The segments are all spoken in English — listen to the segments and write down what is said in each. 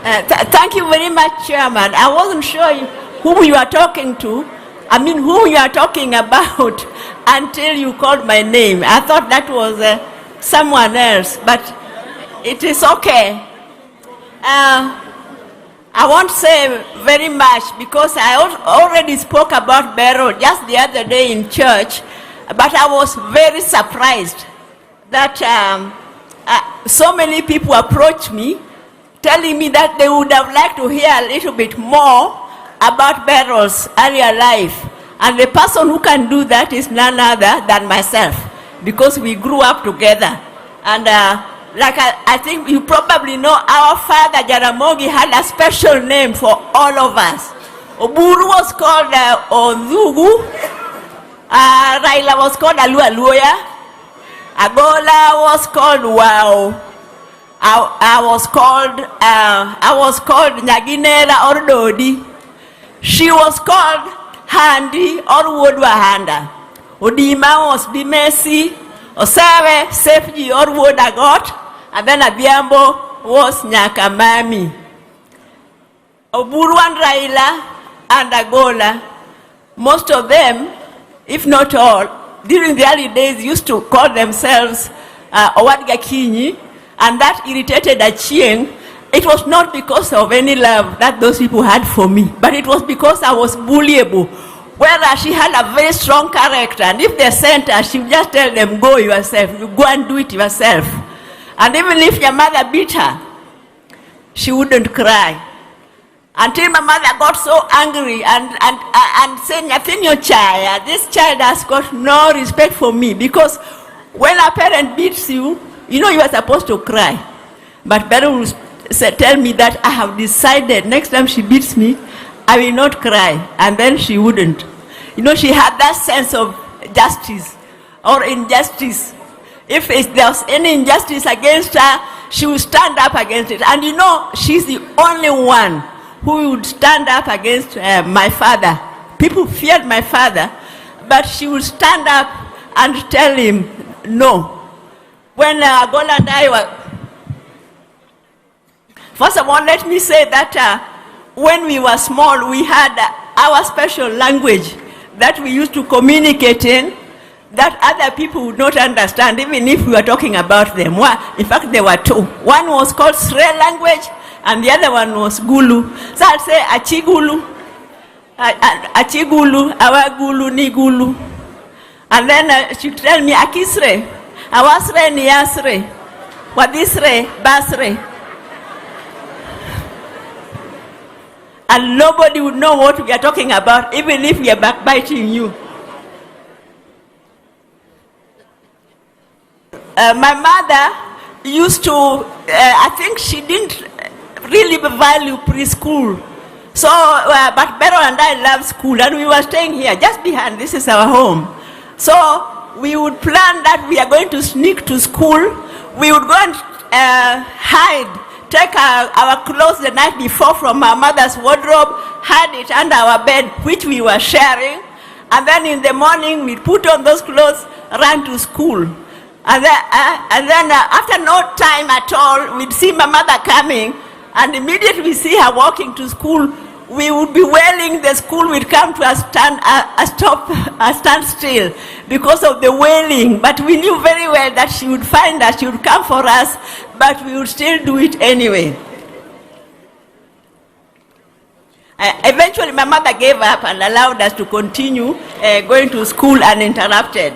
Thank you very much, Chairman. I wasn't sure whom you are talking to. I mean, whom you are talking about until you called my name. I thought that was someone else, but it is okay. I won't say very much because I already spoke about Beryl just the other day in church, but I was very surprised that so many people approached me telling me that they would have liked to hear a little bit more about Beryl's earlier life. And the person who can do that is none other than myself, because we grew up together. And like I think you probably know, our father Jaramogi had a special name for all of us. Oburu was called Onzugu, Raila was called Alualuya, Agola was called Wow. I was called Nyaginera or Dodi. She was called Handi or Wodwahanda. Odima was Dimesi, Osave, Sefji or Wodagot, and then Abiambo was Nyakamami. Oburu and Raila and Agola, most of them, if not all, during the early days used to call themselves Akinyi. And that irritated Achieng. It was not because of any love that those people had for me, but it was because I was bullyable. Whereas she had a very strong character, and if they sent her, she would just tell them, go yourself, you go and do it yourself. And even if your mother beat her, she wouldn't cry. Until my mother got so angry and said, this child has got no respect for me, because when a parent beats you, you know you are supposed to cry. But Beryl will tell me that I have decided next time she beats me, I will not cry. And then she wouldn't. You know, she had that sense of justice or injustice. If there was any injustice against her, she would stand up against it. And you know, she's the only one who would stand up against my father. People feared my father, but she would stand up and tell him no. When Agola and I were, first of all, let me say that when we were small, we had our special language that we used to communicate in, that other people would not understand, even if we were talking about them. In fact, there were two. One was called Sre language, and the other one was Gulu. So I'd say Achigulu, Achigulu, Awagulu, Nigulu. And then she'd tell me Akisre. Awasre ni Yasre, Wadisre, Basre. And nobody would know what we are talking about, even if we are backbiting you. My mother used to, I think she didn't really value preschool. So, but Beryl and I loved school, and we were staying here just behind. This is our home. So, we would plan that we are going to sneak to school. We would go and hide, take our clothes the night before from our mother's wardrobe, hide it under our bed, which we were sharing. And then in the morning, we'd put on those clothes, run to school. And then after no time at all, we'd see my mother coming, and immediately we see her walking to school, we would be wailing, the school would come to a standstill because of the wailing. But we knew very well that she would find us, she would come for us, but we would still do it anyway. Eventually, my mother gave up and allowed us to continue going to school uninterrupted.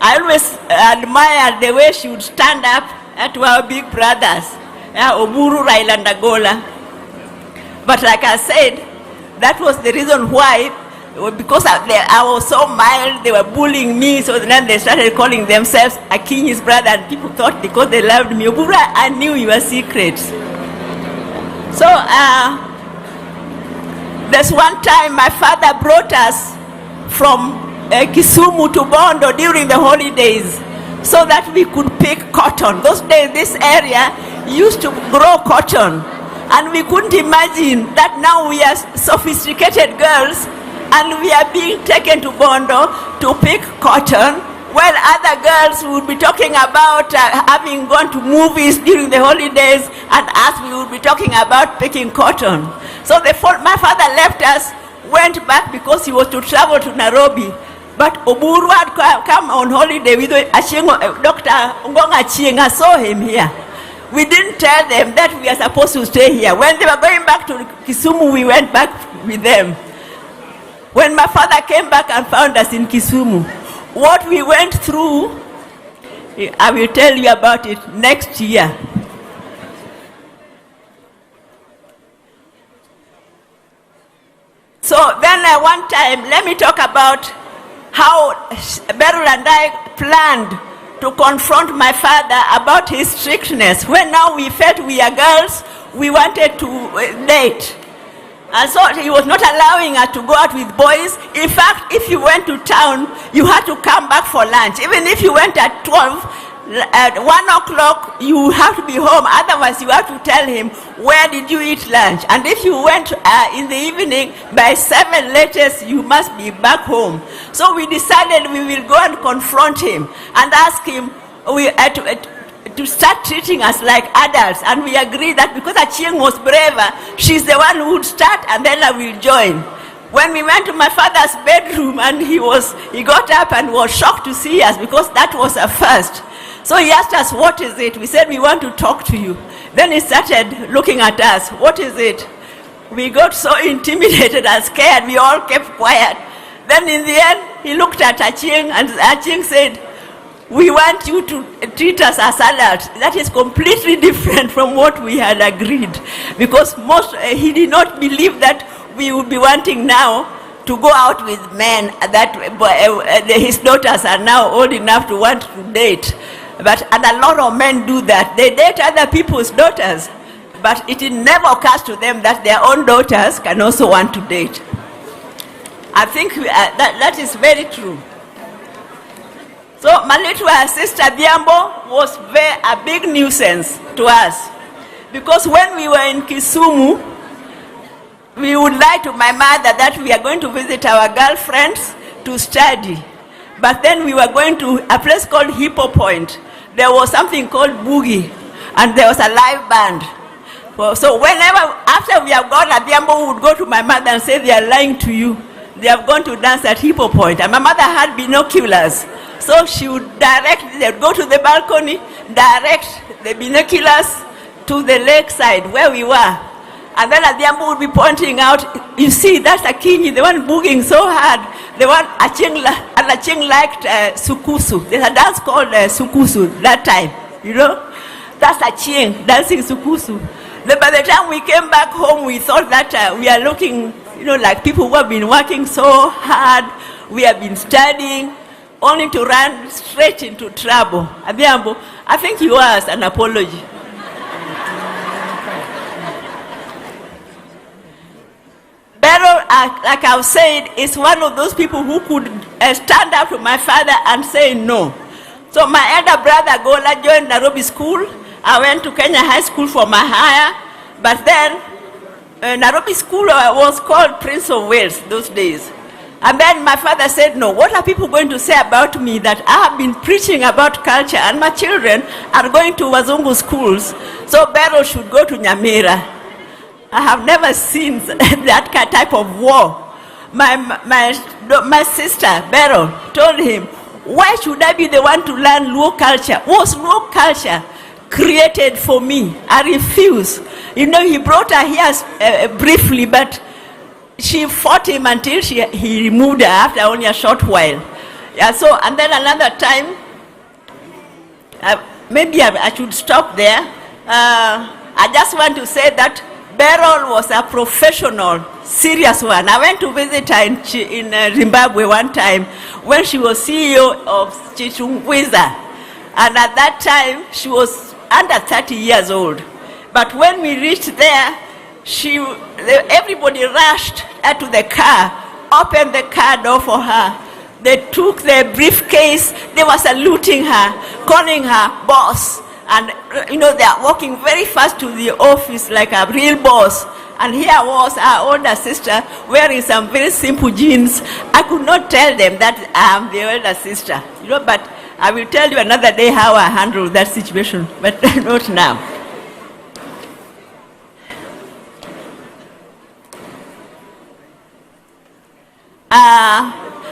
I always admired the way she would stand up to our big brothers, Oburu, Raila, and Agola. But like I said, that was the reason why, because I was so mild, they were bullying me, so then they started calling themselves Akinyi's brother, and people thought because they loved me, Oburu, I knew your secrets. So, there's one time my father brought us from Kisumu to Bondo during the holidays so that we could pick cotton. Those days, this area used to grow cotton. And we couldn't imagine that now we are sophisticated girls and we are being taken to Bondo to pick cotton While other girls would be talking about having gone to movies during the holidays, and us, we would be talking about picking cotton. So my father left us, went back because he was to travel to Nairobi. But Oburu had come on holiday with Dr. Ngonga Achieng. I saw him here. We didn't tell them that we are supposed to stay here. When they were going back to Kisumu, we went back with them. When my father came back and found us in Kisumu, what we went through, I will tell you about it next year. So then one time, let me talk about how Beryl and I planned to confront my father about his strictness. When now we felt we are girls, we wanted to date. And so he was not allowing us to go out with boys. In fact, if you went to town, you had to come back for lunch. Even if you went at 12, at 1 o'clock, you have to be home. Otherwise, you have to tell him, where did you eat lunch? And if you went in the evening, by 7 latest, you must be back home. So we decided we will go and confront him and ask him to start treating us like adults. And we agreed that because Achieng was braver, she's the one who would start and then I will join. When we went to my father's bedroom and he got up and was shocked to see us because that was a first. So he asked us, what is it? We said, we want to talk to you. Then he started looking at us. What is it? We got so intimidated and scared. We all kept quiet. Then in the end, he looked at Achieng and Achieng said, we want you to treat us as adults. That is completely different from what we had agreed. Because he did not believe that we would be wanting now to go out with men that his daughters are now old enough to want to date. And a lot of men do that. They date other people's daughters. But it never occurs to them that their own daughters can also want to date. I think that is very true. So my little sister Biambo was a big nuisance to us. Because when we were in Kisumu, we would lie to my mother that we are going to visit our girlfriends to study. But then we were going to a place called Hippo Point. There was something called Boogie, and there was a live band. So after we have gone, Adhiambo would go to my mother and say, they are lying to you. They have gone to dance at Hippo Point. And my mother had binoculars. So she would they would go to the balcony, direct the binoculars to the lakeside where we were. And then Adhiambo would be pointing out, you see, that's Akinyi, the one booging so hard. The one Achieng liked Sukusu. There's a dance called Sukusu that time, you know. That's Achieng dancing Sukusu. Then by the time we came back home, we thought that we are looking, you know, like people who have been working so hard. We have been studying, only to run straight into trouble. Adhiambo, I think you owe us an apology. Beryl, like I've said, is one of those people who could stand up to my father and say no. So my elder brother Gola joined Nairobi School. I went to Kenya High School for my higher. But then Nairobi School was called Prince of Wales those days. And then my father said, no, what are people going to say about me that I have been preaching about culture and my children are going to Wazungu schools? So Beryl should go to Nyamira. I have never seen that type of war. My sister, Beryl, told him, why should I be the one to learn Luo culture? Was Luo culture created for me? I refuse. You know, he brought her here briefly, but she fought him until he removed her after only a short while. Yeah, so, and then another time, maybe I should stop there. I just want to say that Beryl was a professional, serious one. I went to visit her in Zimbabwe one time when she was CEO of Chichungwiza. And at that time, she was under 30 years old. But when we reached there, everybody rushed to the car, opened the car door for her. They took their briefcase, they were saluting her, calling her boss. And, you know, they are walking very fast to the office like a real boss. And here was our older sister wearing some very simple jeans. I could not tell them that I am the older sister, but I will tell you another day how I handled that situation, but not now.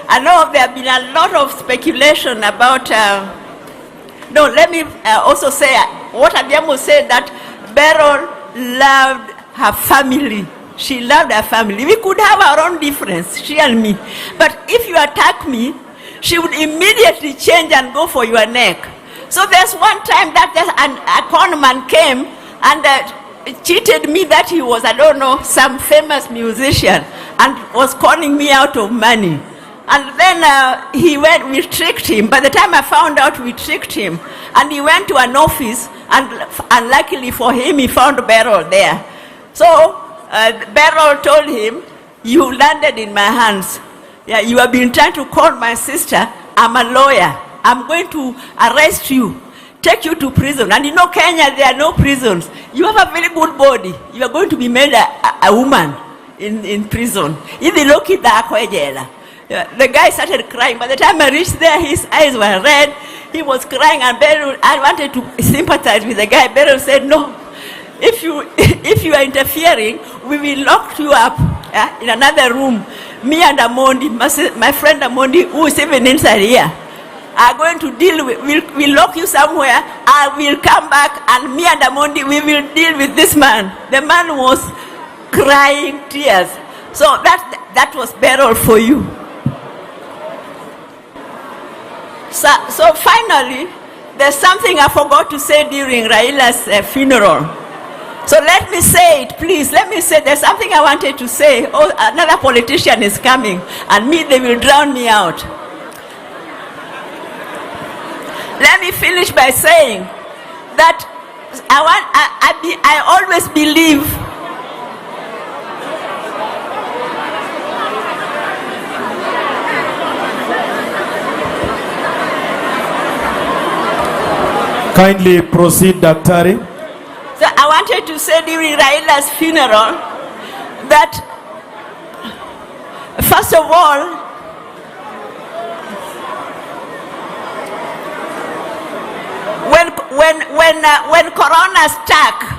I know there have been a lot of speculation about, let me also say what Adiamo said, that Beryl loved her family. She loved her family. We could have our own difference, she and me. But if you attack me, she would immediately change and go for your neck. So there's one time that a con man came and cheated me that he was, some famous musician and was conning me out of money. And then we tricked him. By the time I found out, we tricked him. And he went to an office, and luckily for him, he found Beryl there. So Beryl told him, you landed in my hands. Yeah, you have been trying to con my sister. I'm a lawyer. I'm going to arrest you, take you to prison. And Kenya, there are no prisons. You have a very good body. You are going to be made a woman in prison. The guy started crying. By the time I reached there, his eyes were red. He was crying, and Beryl, I wanted to sympathize with the guy. Beryl said, no, if you are interfering, we will lock you up in another room. Me and Amondi, my friend Amondi, who is even inside here, are going to deal with, we'll lock you somewhere. I will come back, and me and Amondi, we will deal with this man. The man was crying tears. So that was Beryl for you. So finally, there's something I forgot to say during Raila's funeral. So let me say it, please. Let me say there's something I wanted to say. Oh, another politician is coming, and they will drown me out. Let me finish by saying that I always believe Kindly proceed, Daktari. So I wanted to say during Raila's funeral that, first of all, when Corona struck,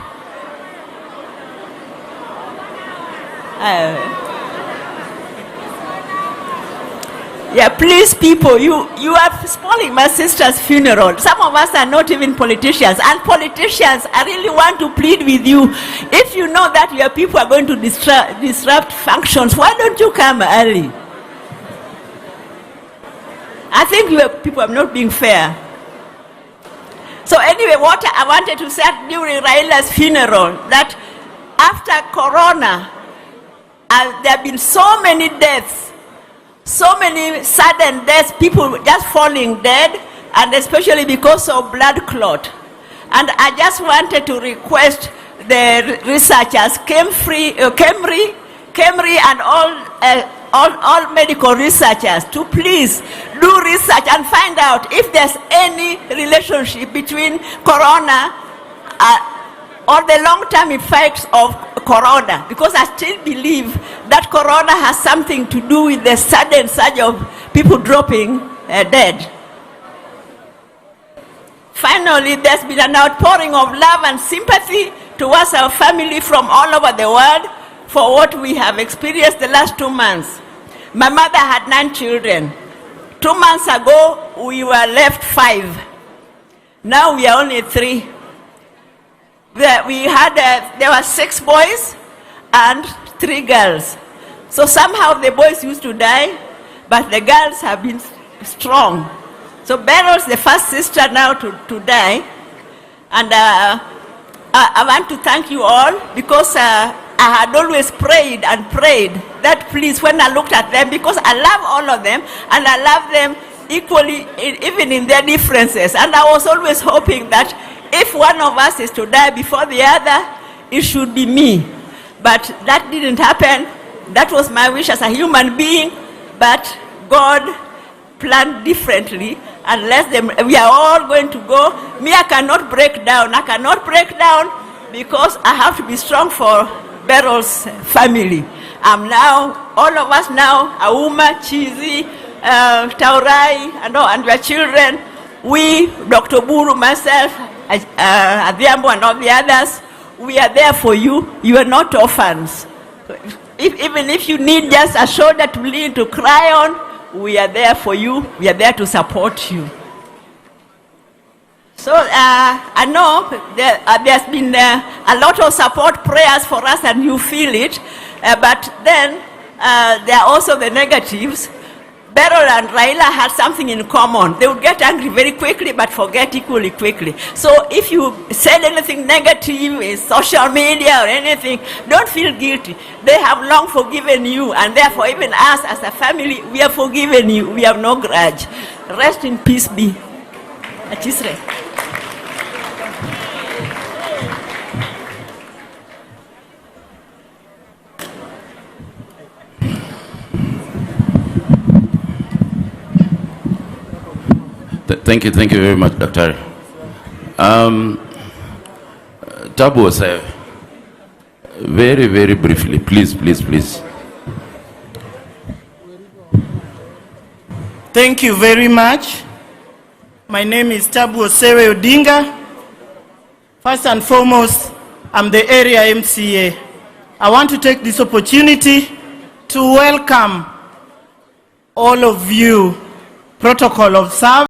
please people, you are spoiling my sister's funeral. Some of us are not even politicians, and politicians, I really want to plead with you. If you know that your people are going to disrupt functions, why don't you come early? I think your people are not being fair. So anyway, what I wanted to say during Raila's funeral, that after Corona, there have been so many deaths, so many sudden deaths, people just falling dead, and especially because of blood clot. And I just wanted to request the researchers, Kemri, and all medical researchers to please do research and find out if there's any relationship between Corona or the long-term effects of Corona, because I still believe that Corona has something to do with the sudden surge of people dropping dead. Finally, there's been an outpouring of love and sympathy towards our family from all over the world for what we have experienced the last 2 months. My mother had 9 children. 2 months ago, we were left 5. Now we are only 3. There were 6 boys and 3 girls. So somehow the boys used to die, but the girls have been strong. So Beryl's the first sister now to die. And I want to thank you all, because I had always prayed and prayed that please, when I looked at them, because I love all of them, and I love them equally, even in their differences. And I was always hoping that if one of us is to die before the other, it should be me. But that didn't happen. That was my wish as a human being, but God planned differently, and we are all going to go. Me, I cannot break down. I cannot break down because I have to be strong for Beryl's family. I'm now, all of us now, Auma, Chizi, Taurai, and your children, we, Dr. Buru, myself, Adhiambo and all the others, we are there for you. You are not orphans. Even if you need just a shoulder to lean, to cry on, we are there for you. We are there to support you. So I know there's been a lot of support prayers for us, and you feel it. But then there are also the negatives. Beryl and Raila had something in common. They would get angry very quickly, but forget equally quickly. So if you said anything negative in social media or anything, don't feel guilty. They have long forgiven you, and therefore even us as a family, we have forgiven you. We have no grudge. Rest in peace, be. Achisre. Thank you very much, Dr. Tabu was very briefly, please. Thank you very much. My name is Tabu Osewe Odinga. First and foremost, I'm the area MCA. I want to take this opportunity to welcome all of you, protocol of service.